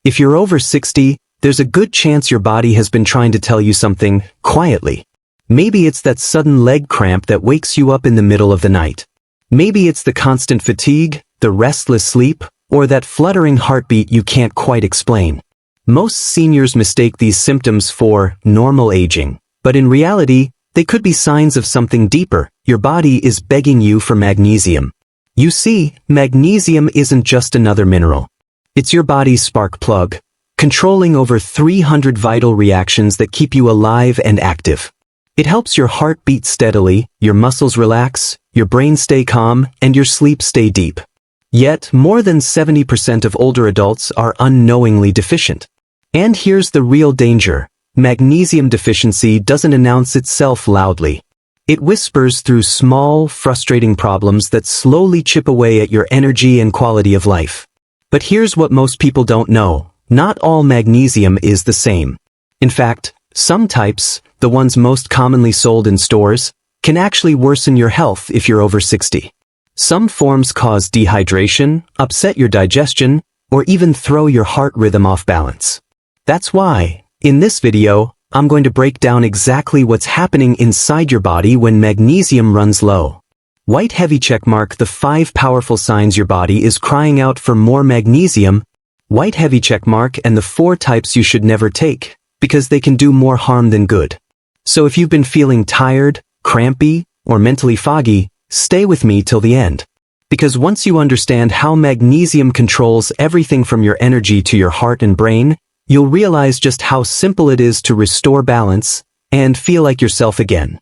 If you're over 60, there's a good chance your body has been trying to tell you something quietly. Maybe it's that sudden leg cramp that wakes you up in the middle of the night. Maybe it's the constant fatigue, the restless sleep, or that fluttering heartbeat you can't quite explain. Most seniors mistake these symptoms for normal aging, but in reality, they could be signs of something deeper. Your body is begging you for magnesium. You see, magnesium isn't just another mineral. It's your body's spark plug, controlling over 300 vital reactions that keep you alive and active. It helps your heart beat steadily, your muscles relax, your brain stay calm, and your sleep stay deep. Yet, more than 70% of older adults are unknowingly deficient. And here's the real danger. Magnesium deficiency doesn't announce itself loudly. It whispers through small, frustrating problems that slowly chip away at your energy and quality of life. But here's what most people don't know. Not all magnesium is the same. In fact, some types, the ones most commonly sold in stores, can actually worsen your health if you're over 60. Some forms cause dehydration, upset your digestion, or even throw your heart rhythm off balance. That's why, in this video, I'm going to break down exactly what's happening inside your body when magnesium runs low. White heavy checkmark the 5 powerful signs your body is crying out for more magnesium. White heavy checkmark and the 4 types you should never take, because they can do more harm than good. So if you've been feeling tired, crampy, or mentally foggy, stay with me till the end. Because once you understand how magnesium controls everything from your energy to your heart and brain, you'll realize just how simple it is to restore balance and feel like yourself again.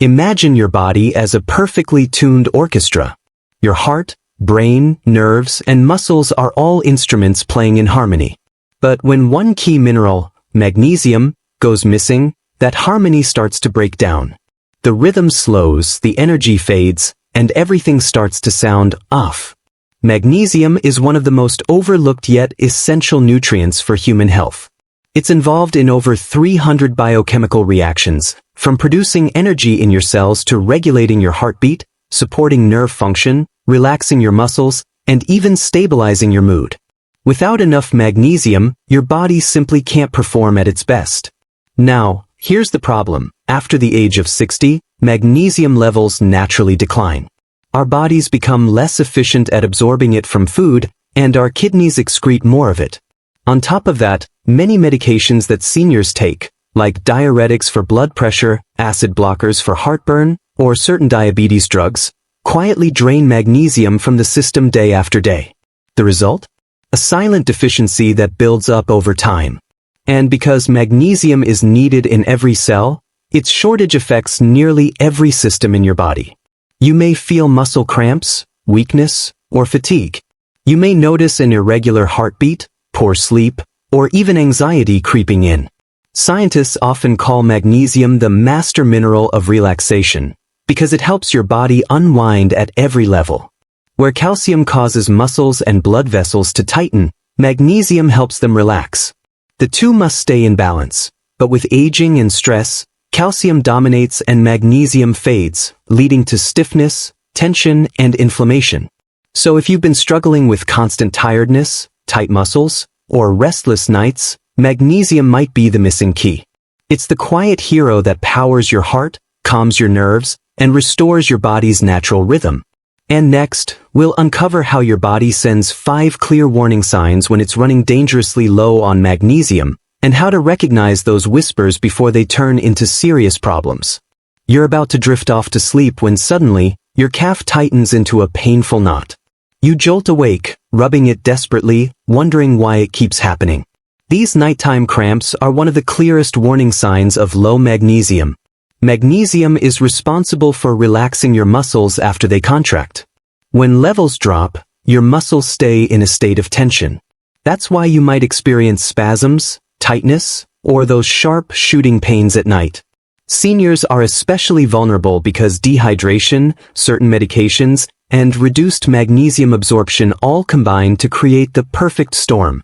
Imagine your body as a perfectly tuned orchestra. Your heart, brain, nerves, and muscles are all instruments playing in harmony. But when one key mineral, magnesium, goes missing, that harmony starts to break down. The rhythm slows, the energy fades, and everything starts to sound off. Magnesium is one of the most overlooked yet essential nutrients for human health. It's involved in over 300 biochemical reactions, from producing energy in your cells to regulating your heartbeat, supporting nerve function, relaxing your muscles, and even stabilizing your mood. Without enough magnesium, your body simply can't perform at its best. Now, here's the problem. After the age of 60, magnesium levels naturally decline. Our bodies become less efficient at absorbing it from food, and our kidneys excrete more of it. On top of that, many medications that seniors take, like diuretics for blood pressure, acid blockers for heartburn, or certain diabetes drugs, quietly drain magnesium from the system day after day. The result? A silent deficiency that builds up over time. And because magnesium is needed in every cell, its shortage affects nearly every system in your body. You may feel muscle cramps, weakness, or fatigue. You may notice an irregular heartbeat, poor sleep, or even anxiety creeping in. Scientists often call magnesium the master mineral of relaxation, because it helps your body unwind at every level. Where calcium causes muscles and blood vessels to tighten, magnesium helps them relax. The two must stay in balance, but with aging and stress, calcium dominates and magnesium fades, leading to stiffness, tension, and inflammation. So if you've been struggling with constant tiredness, tight muscles, or restless nights, magnesium might be the missing key. It's the quiet hero that powers your heart, calms your nerves, and restores your body's natural rhythm. And next, we'll uncover how your body sends 5 clear warning signs when it's running dangerously low on magnesium, and how to recognize those whispers before they turn into serious problems. You're about to drift off to sleep when suddenly, your calf tightens into a painful knot. You jolt awake, rubbing it desperately, wondering why it keeps happening. These nighttime cramps are one of the clearest warning signs of low magnesium. Magnesium is responsible for relaxing your muscles after they contract. When levels drop, your muscles stay in a state of tension. That's why you might experience spasms, tightness, or those sharp shooting pains at night. Seniors are especially vulnerable because dehydration, certain medications, and reduced magnesium absorption all combine to create the perfect storm.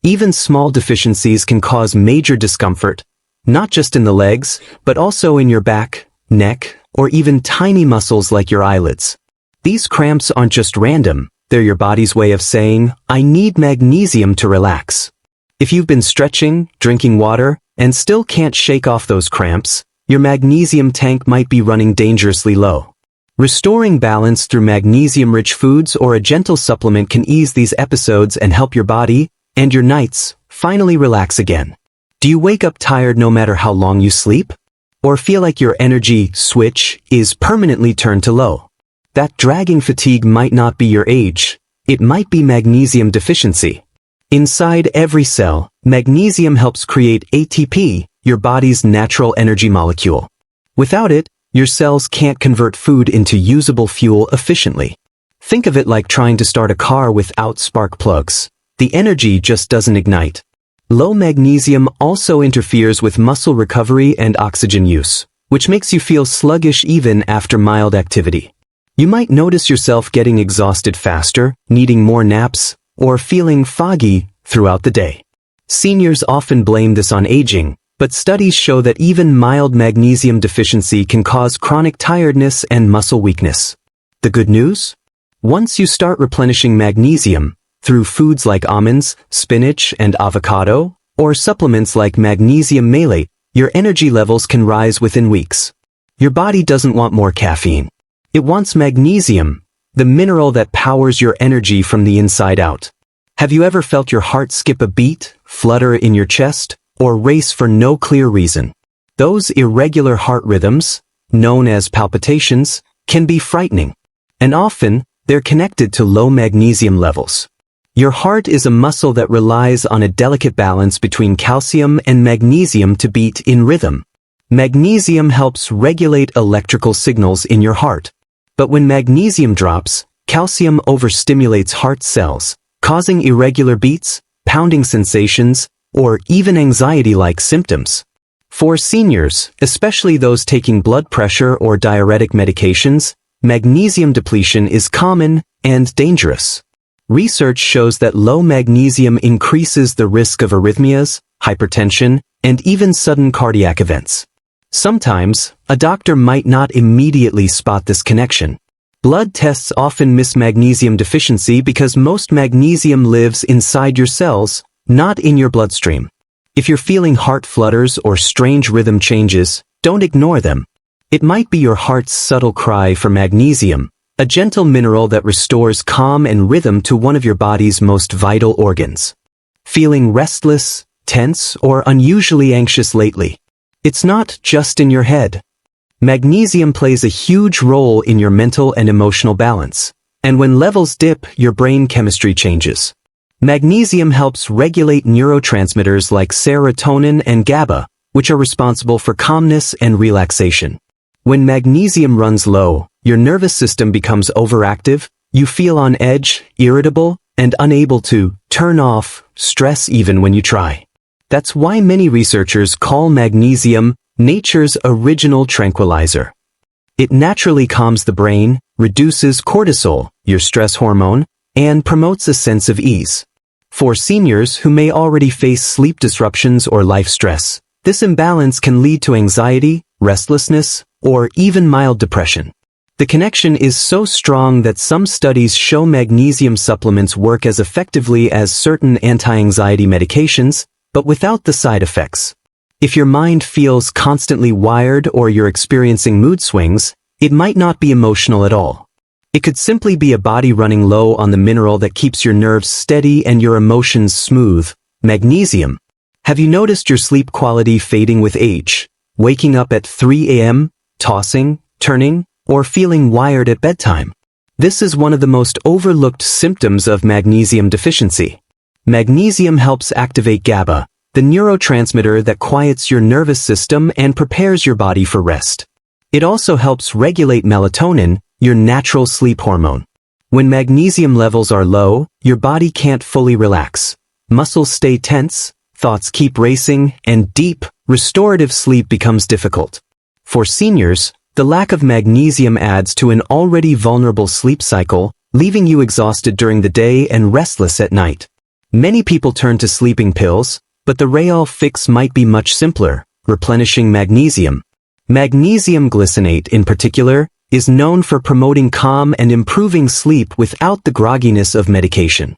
Even small deficiencies can cause major discomfort, not just in the legs, but also in your back, neck, or even tiny muscles like your eyelids. These cramps aren't just random, they're your body's way of saying, I need magnesium to relax. If you've been stretching, drinking water, and still can't shake off those cramps, your magnesium tank might be running dangerously low. Restoring balance through magnesium-rich foods or a gentle supplement can ease these episodes and help your body, and your nights, finally relax again. Do you wake up tired no matter how long you sleep? Or feel like your energy switch is permanently turned to low? That dragging fatigue might not be your age. It might be magnesium deficiency. Inside every cell, magnesium helps create ATP, your body's natural energy molecule. Without it, your cells can't convert food into usable fuel efficiently. Think of it like trying to start a car without spark plugs. The energy just doesn't ignite. Low magnesium also interferes with muscle recovery and oxygen use, which makes you feel sluggish even after mild activity. You might notice yourself getting exhausted faster, needing more naps, or feeling foggy throughout the day. Seniors often blame this on aging, but studies show that even mild magnesium deficiency can cause chronic tiredness and muscle weakness. The good news? Once you start replenishing magnesium, through foods like almonds, spinach, and avocado, or supplements like magnesium malate, your energy levels can rise within weeks. Your body doesn't want more caffeine. It wants magnesium, the mineral that powers your energy from the inside out. Have you ever felt your heart skip a beat, flutter in your chest, or race for no clear reason? Those irregular heart rhythms, known as palpitations, can be frightening, and often, they're connected to low magnesium levels. Your heart is a muscle that relies on a delicate balance between calcium and magnesium to beat in rhythm. Magnesium helps regulate electrical signals in your heart. But when magnesium drops, calcium overstimulates heart cells, causing irregular beats, pounding sensations, or even anxiety-like symptoms. For seniors, especially those taking blood pressure or diuretic medications, magnesium depletion is common and dangerous. Research shows that low magnesium increases the risk of arrhythmias, hypertension, and even sudden cardiac events. Sometimes, a doctor might not immediately spot this connection. Blood tests often miss magnesium deficiency because most magnesium lives inside your cells, not in your bloodstream. If you're feeling heart flutters or strange rhythm changes, don't ignore them. It might be your heart's subtle cry for magnesium, a gentle mineral that restores calm and rhythm to one of your body's most vital organs. Feeling restless, tense, or unusually anxious lately? It's not just in your head. Magnesium plays a huge role in your mental and emotional balance, and when levels dip, your brain chemistry changes. Magnesium helps regulate neurotransmitters like serotonin and GABA, which are responsible for calmness and relaxation. When magnesium runs low, your nervous system becomes overactive, you feel on edge, irritable, and unable to turn off stress even when you try. That's why many researchers call magnesium nature's original tranquilizer. It naturally calms the brain, reduces cortisol, your stress hormone, and promotes a sense of ease. For seniors who may already face sleep disruptions or life stress, this imbalance can lead to anxiety, restlessness, or even mild depression. The connection is so strong that some studies show magnesium supplements work as effectively as certain anti-anxiety medications, but without the side effects. If your mind feels constantly wired or you're experiencing mood swings, it might not be emotional at all. It could simply be a body running low on the mineral that keeps your nerves steady and your emotions smooth, magnesium. Have you noticed your sleep quality fading with age, waking up at 3 a.m., tossing, turning, or feeling wired at bedtime? This is one of the most overlooked symptoms of magnesium deficiency. Magnesium helps activate GABA, the neurotransmitter that quiets your nervous system and prepares your body for rest. It also helps regulate melatonin, your natural sleep hormone. When magnesium levels are low, your body can't fully relax. Muscles stay tense, thoughts keep racing, and deep, restorative sleep becomes difficult. For seniors, the lack of magnesium adds to an already vulnerable sleep cycle, leaving you exhausted during the day and restless at night. Many people turn to sleeping pills, but the real fix might be much simpler: replenishing magnesium. Magnesium glycinate, in particular, is known for promoting calm and improving sleep without the grogginess of medication.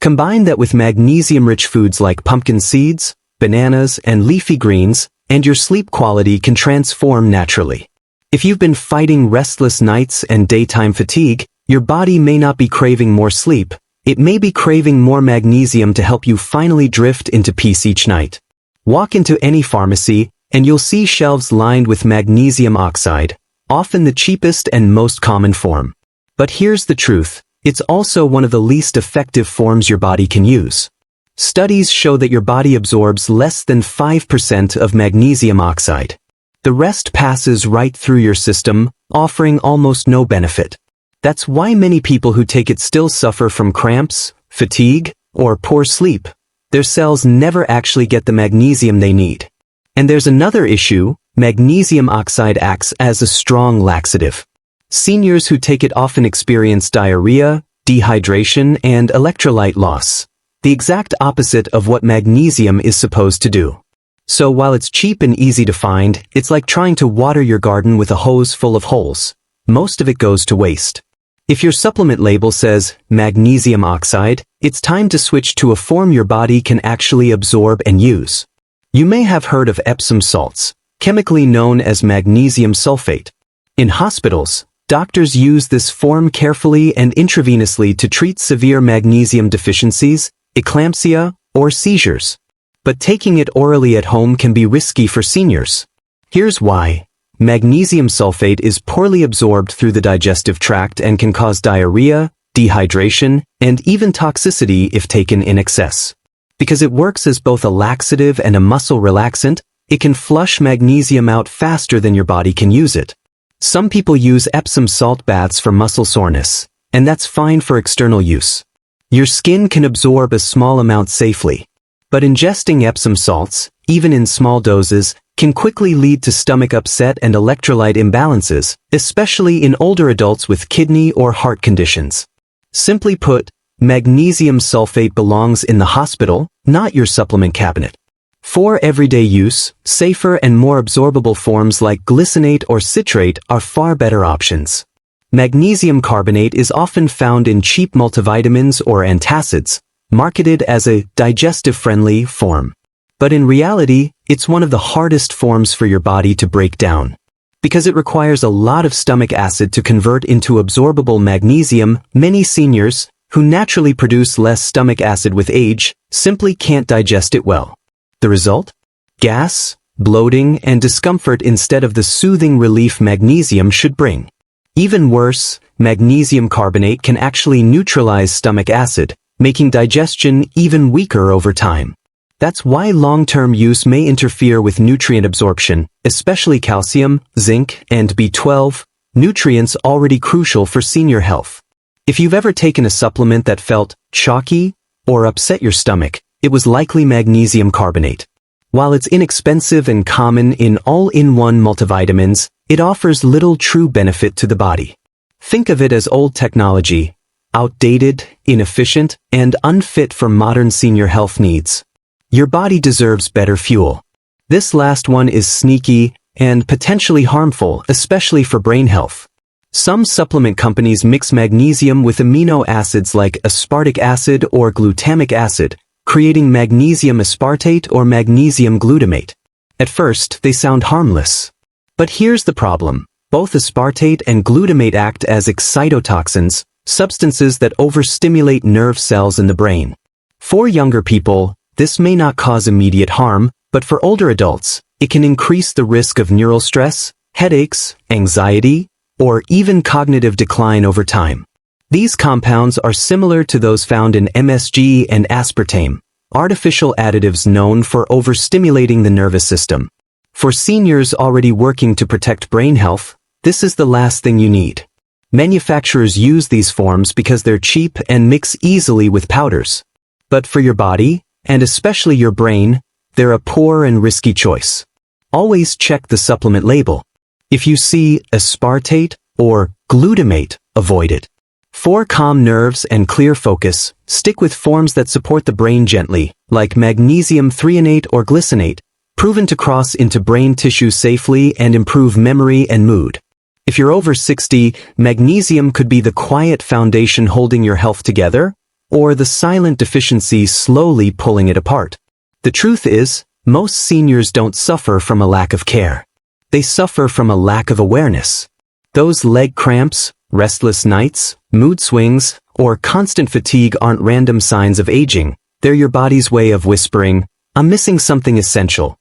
Combine that with magnesium-rich foods like pumpkin seeds, bananas, and leafy greens, and your sleep quality can transform naturally. If you've been fighting restless nights and daytime fatigue, your body may not be craving more sleep, it may be craving more magnesium to help you finally drift into peace each night. Walk into any pharmacy, and you'll see shelves lined with magnesium oxide, often the cheapest and most common form. But here's the truth, it's also one of the least effective forms your body can use. Studies show that your body absorbs less than 5% of magnesium oxide. The rest passes right through your system, offering almost no benefit. That's why many people who take it still suffer from cramps, fatigue, or poor sleep. Their cells never actually get the magnesium they need. And there's another issue, magnesium oxide acts as a strong laxative. Seniors who take it often experience diarrhea, dehydration, and electrolyte loss, the exact opposite of what magnesium is supposed to do. So while it's cheap and easy to find, it's like trying to water your garden with a hose full of holes. Most of it goes to waste. If your supplement label says magnesium oxide, it's time to switch to a form your body can actually absorb and use. You may have heard of Epsom salts, chemically known as magnesium sulfate. In hospitals, doctors use this form carefully and intravenously to treat severe magnesium deficiencies, eclampsia, or seizures. But taking it orally at home can be risky for seniors. Here's why. Magnesium sulfate is poorly absorbed through the digestive tract and can cause diarrhea, dehydration, and even toxicity if taken in excess. Because it works as both a laxative and a muscle relaxant, it can flush magnesium out faster than your body can use it. Some people use Epsom salt baths for muscle soreness, and that's fine for external use. Your skin can absorb a small amount safely. But ingesting Epsom salts, even in small doses, can quickly lead to stomach upset and electrolyte imbalances, especially in older adults with kidney or heart conditions. Simply put, magnesium sulfate belongs in the hospital, not your supplement cabinet. For everyday use, safer and more absorbable forms like glycinate or citrate are far better options. Magnesium carbonate is often found in cheap multivitamins or antacids, marketed as a digestive-friendly form. But in reality, it's one of the hardest forms for your body to break down. Because it requires a lot of stomach acid to convert into absorbable magnesium, many seniors, who naturally produce less stomach acid with age, simply can't digest it well. The result? Gas, bloating, and discomfort instead of the soothing relief magnesium should bring. Even worse, magnesium carbonate can actually neutralize stomach acid, making digestion even weaker over time. That's why long-term use may interfere with nutrient absorption, especially calcium, zinc, and B12, nutrients already crucial for senior health. If you've ever taken a supplement that felt chalky or upset your stomach, it was likely magnesium carbonate. While it's inexpensive and common in all-in-one multivitamins, it offers little true benefit to the body. Think of it as old technology, outdated, inefficient, and unfit for modern senior health needs. Your body deserves better fuel. This last one is sneaky and potentially harmful, especially for brain health. Some supplement companies mix magnesium with amino acids like aspartic acid or glutamic acid, creating magnesium aspartate or magnesium glutamate. At first, they sound harmless. But here's the problem. Both aspartate and glutamate act as excitotoxins, substances that overstimulate nerve cells in the brain. For younger people, this may not cause immediate harm, but for older adults, it can increase the risk of neural stress, headaches, anxiety, or even cognitive decline over time. These compounds are similar to those found in MSG and aspartame, artificial additives known for overstimulating the nervous system. For seniors already working to protect brain health, this is the last thing you need. Manufacturers use these forms because they're cheap and mix easily with powders. But for your body, and especially your brain, they're a poor and risky choice. Always check the supplement label. If you see aspartate or glutamate, avoid it. For calm nerves and clear focus, stick with forms that support the brain gently, like magnesium threonate or glycinate, proven to cross into brain tissue safely and improve memory and mood. If you're over 60, magnesium could be the quiet foundation holding your health together, or the silent deficiency slowly pulling it apart? The truth is, most seniors don't suffer from a lack of care. They suffer from a lack of awareness. Those leg cramps, restless nights, mood swings, or constant fatigue aren't random signs of aging. They're your body's way of whispering, "I'm missing something essential."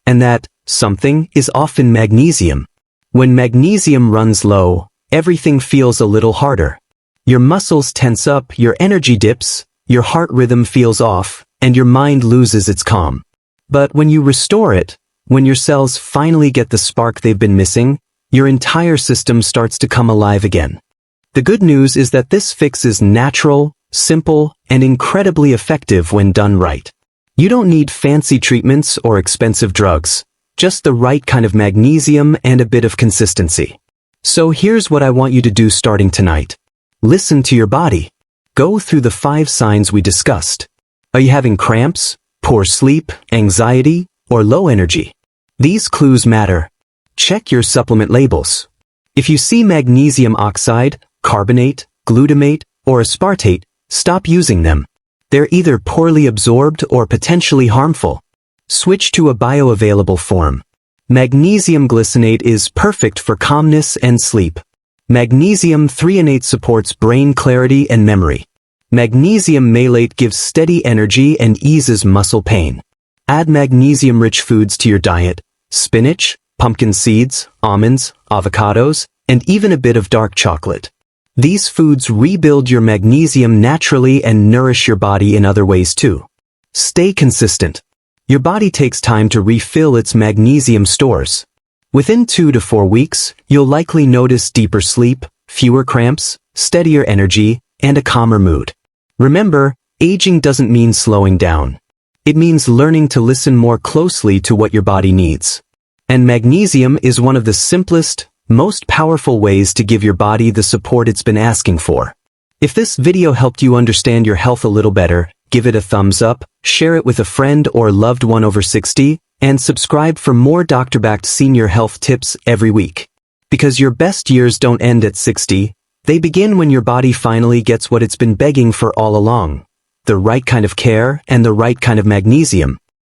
And that something is often magnesium. When magnesium runs low, everything feels a little harder. Your muscles tense up, your energy dips, your heart rhythm feels off, and your mind loses its calm. But when you restore it, when your cells finally get the spark they've been missing, your entire system starts to come alive again. The good news is that this fix is natural, simple, and incredibly effective when done right. You don't need fancy treatments or expensive drugs, just the right kind of magnesium and a bit of consistency. So here's what I want you to do starting tonight. Listen to your body. Go through the 5 signs we discussed. Are you having cramps, poor sleep, anxiety, or low energy? These clues matter. Check your supplement labels. If you see magnesium oxide, carbonate, glutamate, or aspartate, stop using them. They're either poorly absorbed or potentially harmful. Switch to a bioavailable form. Magnesium glycinate is perfect for calmness and sleep. Magnesium threonate supports brain clarity and memory. Magnesium malate gives steady energy and eases muscle pain. Add magnesium-rich foods to your diet: spinach, pumpkin seeds, almonds, avocados, and even a bit of dark chocolate. These foods rebuild your magnesium naturally and nourish your body in other ways too. Stay consistent. Your body takes time to refill its magnesium stores. Within 2 to 4 weeks, you'll likely notice deeper sleep, fewer cramps, steadier energy, and a calmer mood. Remember, aging doesn't mean slowing down. It means learning to listen more closely to what your body needs. And magnesium is one of the simplest, most powerful ways to give your body the support it's been asking for. If this video helped you understand your health a little better, give it a thumbs up, share it with a friend or loved one over 60, and subscribe for more doctor-backed senior health tips every week. Because your best years don't end at 60, they begin when your body finally gets what it's been begging for all along: the right kind of care and the right kind of magnesium.